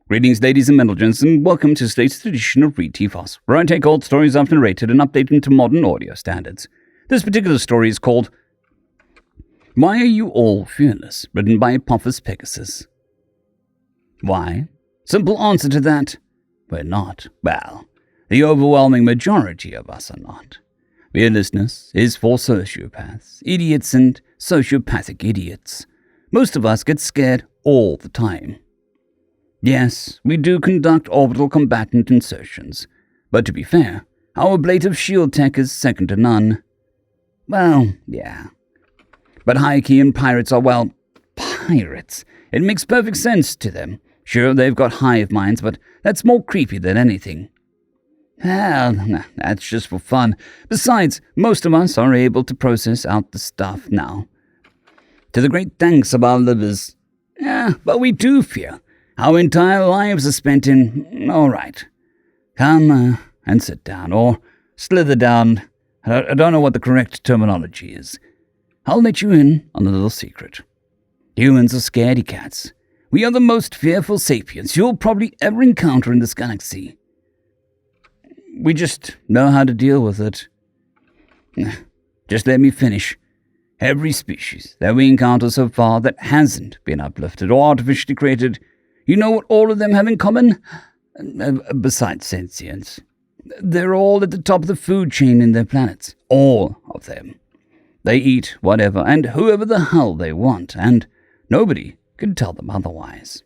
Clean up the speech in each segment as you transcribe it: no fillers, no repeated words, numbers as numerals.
Greetings, ladies and gentlemen, and welcome to today's edition of Read TFOS, where I take old stories I've narrated and update them to modern audio standards. This particular story is called Why Are You All Fearless?, written by Apophis Pegasus. Why? Simple answer to that, we're not. Well, the overwhelming majority of us are not. Fearlessness is for sociopaths, idiots, and sociopathic idiots. Most of us get scared all the time. Yes, we do conduct orbital combatant insertions, but to be fair, our ablative shield tech is second to none. Well, yeah. But High-Key and pirates are, well, pirates. It makes perfect sense to them. Sure, they've got hive minds, but that's more creepy than anything. Well, that's just for fun. Besides, most of us are able to process out the stuff now. To the great thanks of our livers. Yeah, but we do fear. Our entire lives are spent in, all right, come and sit down, or slither down. I don't know what the correct terminology is. I'll let you in on a little secret. Humans are scaredy cats. We are the most fearful sapiens you'll probably ever encounter in this galaxy. We just know how to deal with it. Just let me finish. Every species that we encounter so far that hasn't been uplifted or artificially created, you know what all of them have in common? Besides sentience. They're all at the top of the food chain in their planets. All of them. They eat whatever and whoever the hell they want, and nobody can tell them otherwise.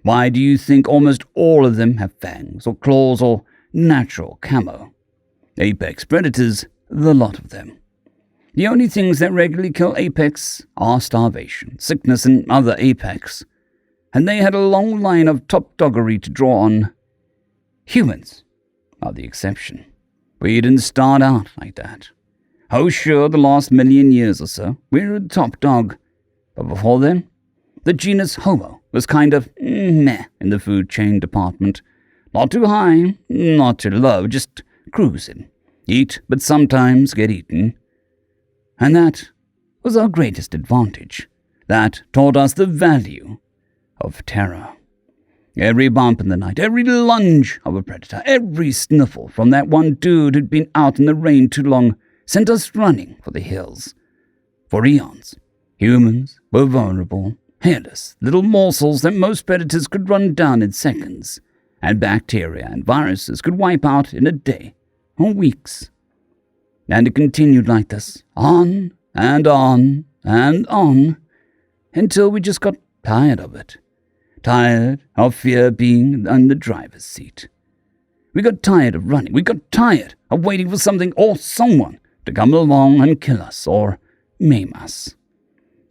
Why do you think almost all of them have fangs or claws or natural camo? Apex predators, the lot of them. The only things that regularly kill apex are starvation, sickness, and other apex. And they had a long line of top doggery to draw on. Humans are the exception. We didn't start out like that. Oh sure, the last 1,000,000 years or so, we were the top dog. But before then, the genus Homo was kind of meh in the food chain department. Not too high, not too low, just cruising. Eat, but sometimes get eaten. And that was our greatest advantage. That taught us the value of terror. Every bump in the night, every lunge of a predator, every sniffle from that one dude who'd been out in the rain too long sent us running for the hills. For eons, humans were vulnerable, hairless, little morsels that most predators could run down in seconds, and bacteria and viruses could wipe out in a day or weeks. And it continued like this, on and on and on, until we just got tired of it. Tired of fear being in the driver's seat. We got tired of running. We got tired of waiting for something or someone to come along and kill us or maim us.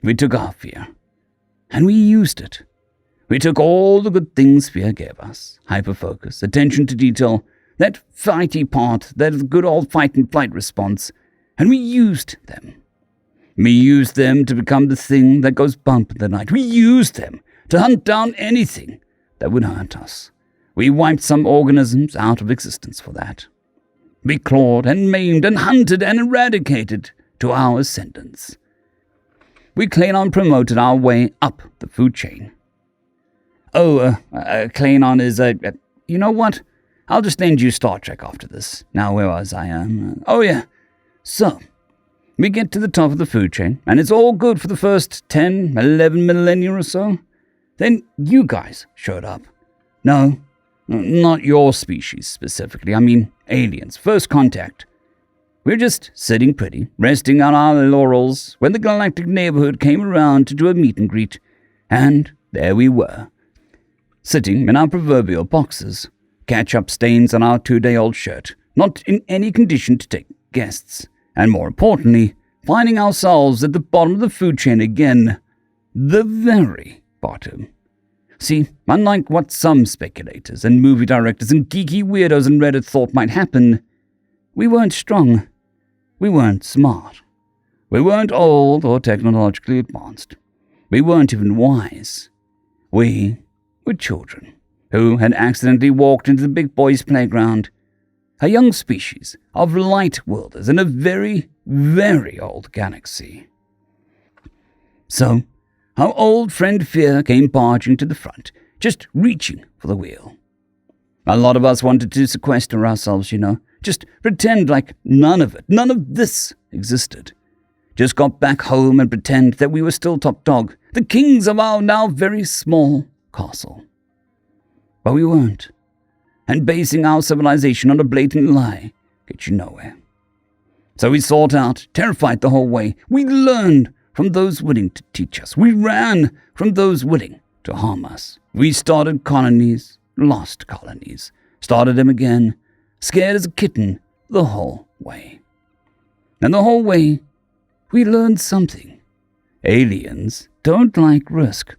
We took our fear, and we used it. We took all the good things fear gave us, hyperfocus, attention to detail, that fighty part, that good old fight and flight response, and we used them. We used them to become the thing that goes bump in the night. We used them to hunt down anything that would hurt us. We wiped some organisms out of existence for that. We clawed and maimed and hunted and eradicated to our ascendants. We Klingon promoted our way up the food chain. Klingon is you know what? I'll just end you Star Trek after this. Now, where was I? So, we get to the top of the food chain, and it's all good for the first 10, 11 millennia or so. Then you guys showed up. No, not your species specifically. I mean, aliens. First contact. We're just sitting pretty, resting on our laurels, when the galactic neighborhood came around to do a meet and greet. And there we were, sitting in our proverbial boxes, ketchup stains on our 2-day-old shirt, not in any condition to take guests, and more importantly, finding ourselves at the bottom of the food chain again. The very bottom. See, unlike what some speculators and movie directors and geeky weirdos on Reddit thought might happen, we weren't strong. We weren't smart. We weren't old or technologically advanced. We weren't even wise. We were children who had accidentally walked into the big boys' playground, a young species of light worlders in a very, very old galaxy. So, our old friend Fear came barging to the front, just reaching for the wheel. A lot of us wanted to sequester ourselves, just pretend like none of this existed. Just got back home and pretend that we were still top dog, the kings of our now very small castle. But we weren't. And basing our civilization on a blatant lie gets you nowhere. So we sought out, terrified the whole way. We learned from those willing to teach us. We ran from those willing to harm us. We started colonies, lost colonies, started them again, scared as a kitten the whole way. And the whole way, we learned something. Aliens don't like risk.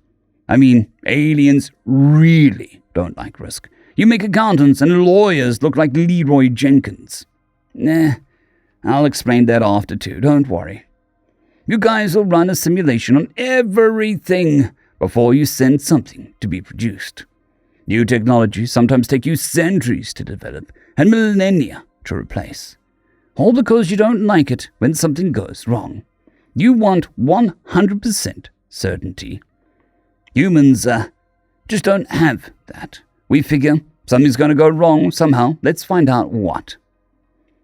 Aliens really don't like risk. You make accountants and lawyers look like Leroy Jenkins. I'll explain that after too, don't worry. You guys will run a simulation on everything before you send something to be produced. New technologies sometimes take you centuries to develop and millennia to replace. All because you don't like it when something goes wrong. You want 100% certainty. Humans just don't have that. We figure something's going to go wrong somehow. Let's find out what.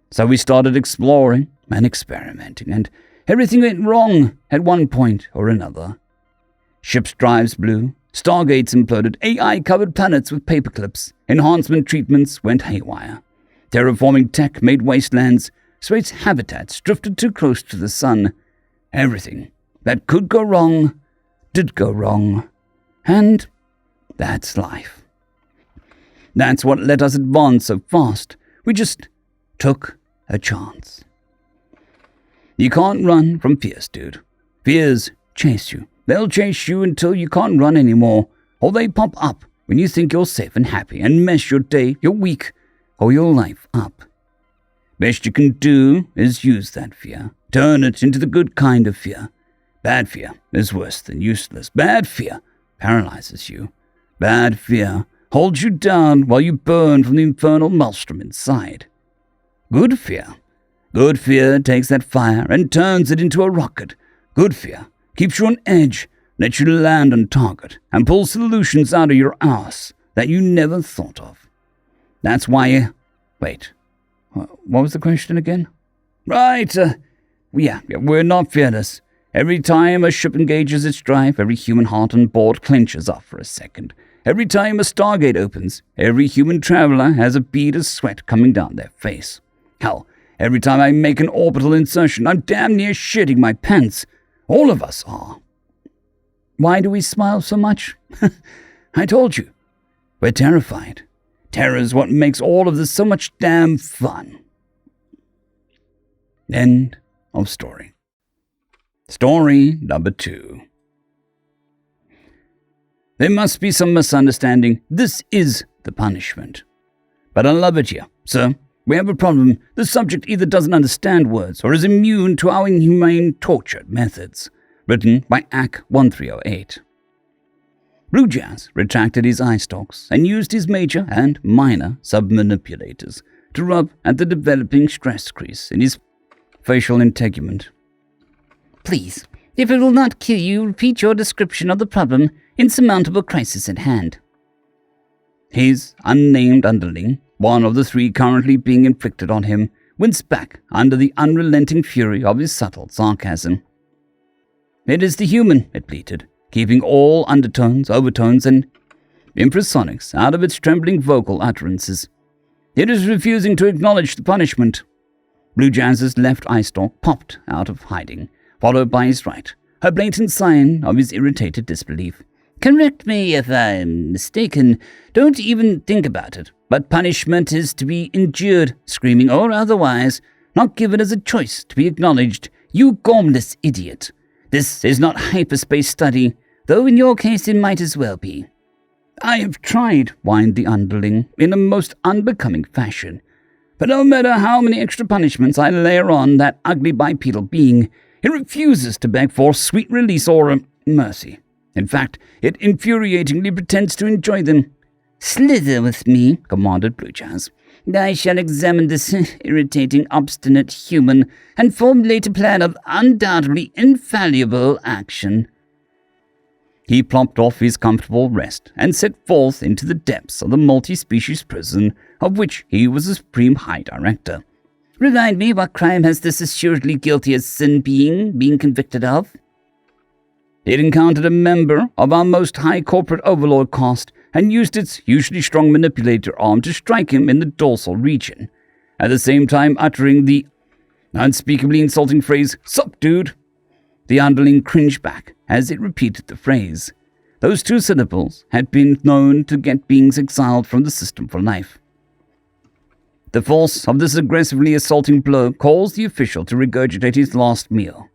So we started exploring and experimenting, and everything went wrong at one point or another. Ships' drives blew, stargates imploded, AI covered planets with paperclips, enhancement treatments went haywire. Terraforming tech made wastelands, space habitats drifted too close to the sun. Everything that could go wrong did go wrong. And that's life. That's what let us advance so fast. We just took a chance. You can't run from fears, dude. Fears chase you. They'll chase you until you can't run anymore, or they pop up when you think you're safe and happy and mess your day, your week, or your life up. Best you can do is use that fear. Turn it into the good kind of fear. Bad fear is worse than useless. Bad fear paralyzes you. Bad fear holds you down while you burn from the infernal maelstrom inside. Good fear takes that fire and turns it into a rocket. Good fear keeps you on edge, lets you land on target, and pulls solutions out of your ass that you never thought of. That's why wait, what was the question again? Right, we're not fearless. Every time a ship engages its drive, every human heart on board clenches up for a second. Every time a stargate opens, every human traveler has a bead of sweat coming down their face. Hell, every time I make an orbital insertion, I'm damn near shitting my pants. All of us are. Why do we smile so much? I told you. We're terrified. Terror is what makes all of this so much damn fun. End of story. Story number 2. There must be some misunderstanding. This is the punishment. But I love it here, sir. We have a problem. The subject either doesn't understand words or is immune to our inhumane torture methods. Written by AC 1308. Blue Jazz retracted his eye stalks and used his major and minor sub-manipulators to rub at the developing stress crease in his facial integument. Please, if it will not kill you, repeat your description of the problem, insurmountable crisis at hand. His unnamed underling, one of the 3 currently being inflicted on him, winced back under the unrelenting fury of his subtle sarcasm. It is the human, it bleated, keeping all undertones, overtones, and infrasonics out of its trembling vocal utterances. It is refusing to acknowledge the punishment. Blue Jazz's left eye stalk popped out of hiding, followed by his right, a blatant sign of his irritated disbelief. Correct me if I'm mistaken. Don't even think about it. But punishment is to be endured, screaming or otherwise, not given as a choice to be acknowledged. You gormless idiot. This is not hyperspace study, though in your case it might as well be. I have tried, whined the underling, in a most unbecoming fashion. But no matter how many extra punishments I layer on that ugly bipedal being, it refuses to beg for sweet release or mercy. In fact, it infuriatingly pretends to enjoy them. Slither with me, commanded Blue Jazz. I shall examine this irritating, obstinate human and formulate a plan of undoubtedly infallible action. He plopped off his comfortable rest and set forth into the depths of the multi-species prison of which he was the supreme high director. Remind me, what crime has this assuredly guilty as sin being convicted of? It encountered a member of our most high corporate overlord caste and used its usually strong manipulator arm to strike him in the dorsal region, at the same time uttering the unspeakably insulting phrase, "Sup, dude?" The underling cringed back as it repeated the phrase. Those 2 syllables had been known to get beings exiled from the system for life. The force of this aggressively assaulting blow caused the official to regurgitate his last meal.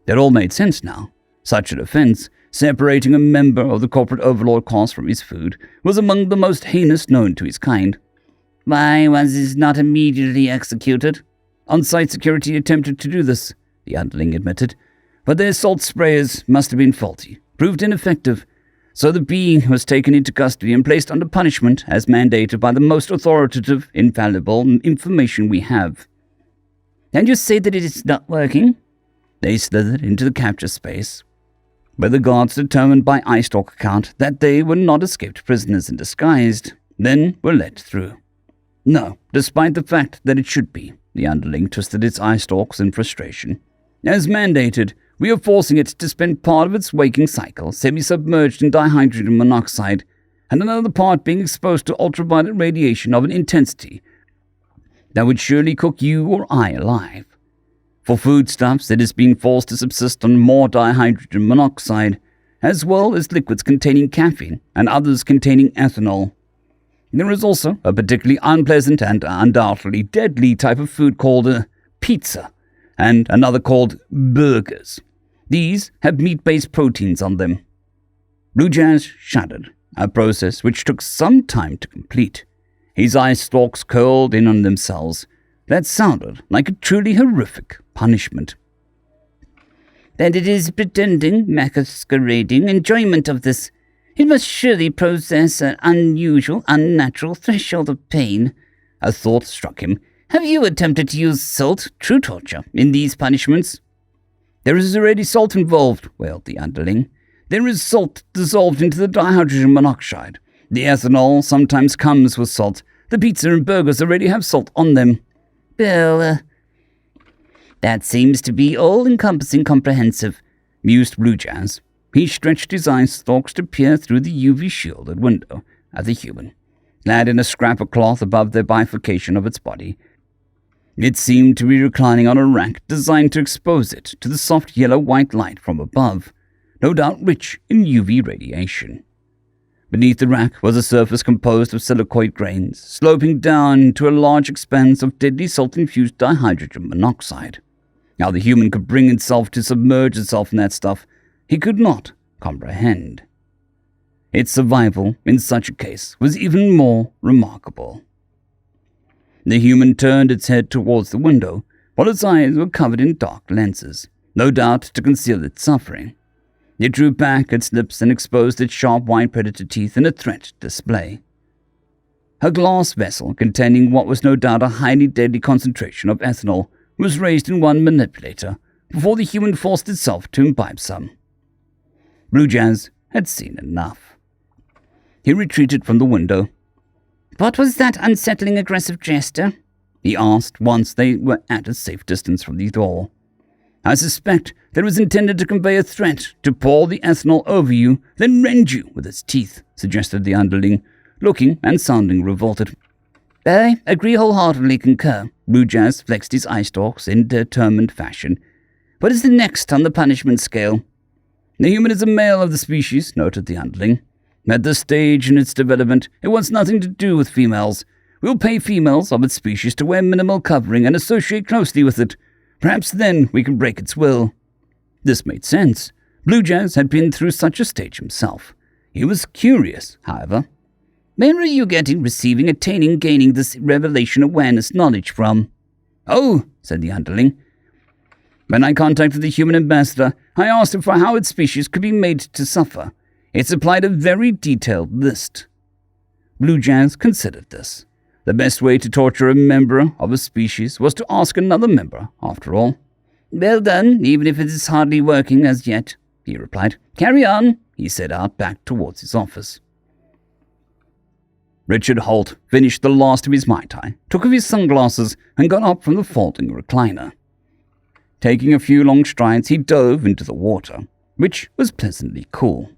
It all made sense now. Such an offense, separating a member of the corporate overlord caste from his food, was among the most heinous known to his kind. Why was he not immediately executed? On-site security attempted to do this, the underling admitted, but their salt sprayers must have been faulty, proved ineffective, so the being was taken into custody and placed under punishment as mandated by the most authoritative, infallible information we have. And you say that it is not working? They slithered into the capture space, where the guards determined by eye stalk account that they were not escaped prisoners in disguise, then were let through. No, despite the fact that it should be, the underling twisted its eye stalks in frustration. As mandated, we are forcing it to spend part of its waking cycle semi-submerged in dihydrogen monoxide, and another part being exposed to ultraviolet radiation of an intensity that would surely cook you or I alive. For foodstuffs, it is being forced to subsist on more dihydrogen monoxide, as well as liquids containing caffeine and others containing ethanol. There is also a particularly unpleasant and undoubtedly deadly type of food called pizza, and another called burgers. These have meat-based proteins on them. Blue Jazz shuddered, a process which took some time to complete. His eye stalks curled in on themselves. That sounded like a truly horrific punishment. Then it is pretending, masquerading enjoyment of this. It must surely possess an unusual, unnatural threshold of pain. A thought struck him. Have you attempted to use salt, true torture, in these punishments? There is already salt involved, wailed the underling. There is salt dissolved into the dihydrogen monoxide. The ethanol sometimes comes with salt. The pizza and burgers already have salt on them. Well, that seems to be all-encompassing comprehensive, mused Blue Jazz. He stretched his eye stalks to peer through the UV-shielded window at the human, clad in a scrap of cloth above the bifurcation of its body. It seemed to be reclining on a rack designed to expose it to the soft yellow-white light from above, no doubt rich in UV radiation. Beneath the rack was a surface composed of silicoid grains, sloping down to a large expanse of deadly salt-infused dihydrogen monoxide. How the human could bring itself to submerge itself in that stuff, he could not comprehend. Its survival in such a case was even more remarkable. The human turned its head towards the window, while its eyes were covered in dark lenses, no doubt to conceal its suffering. It drew back its lips and exposed its sharp white predator teeth in a threat display. A glass vessel containing what was no doubt a highly deadly concentration of ethanol was raised in one manipulator before the human forced itself to imbibe some. Blue Jazz had seen enough. He retreated from the window. "What was that unsettling aggressive gesture?" he asked once they were at a safe distance from the door. "I suspect that it was intended to convey a threat to pour the ethanol over you, then rend you with its teeth," suggested the underling, looking and sounding revolted. "I agree wholeheartedly, concur." Blue Jazz flexed his eye stalks in determined fashion. "What is the next on the punishment scale?" "The human is a male of the species," noted the underling. "At this stage in its development, it wants nothing to do with females. We'll pay females of its species to wear minimal covering and associate closely with it. Perhaps then we can break its will." This made sense. Blue Jazz had been through such a stage himself. He was curious, however. "Where are you receiving, attaining, gaining this revelation awareness knowledge from?" "Oh," said the underling. "When I contacted the human ambassador, I asked him for how its species could be made to suffer. It supplied a very detailed list." Blue Jazz considered this. The best way to torture a member of a species was to ask another member, after all. "Well done, even if it is hardly working as yet." he replied. Carry on, he set out back towards his office. Richard Holt finished the last of his Mai Tai, took off his sunglasses, and got up from the folding recliner. Taking a few long strides, he dove into the water, which was pleasantly cool.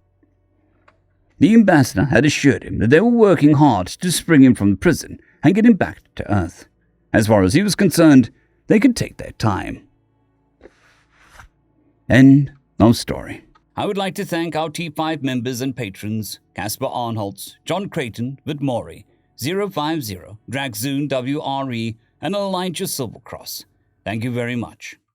The ambassador had assured him that they were working hard to spring him from the prison and get him back to Earth. As far as he was concerned, they could take their time. End of story. I would like to thank our T5 members and patrons, Casper Arnholtz, John Creighton, Vidmori, 050, Dragzoon WRE, and Elijah Silvercross. Thank you very much.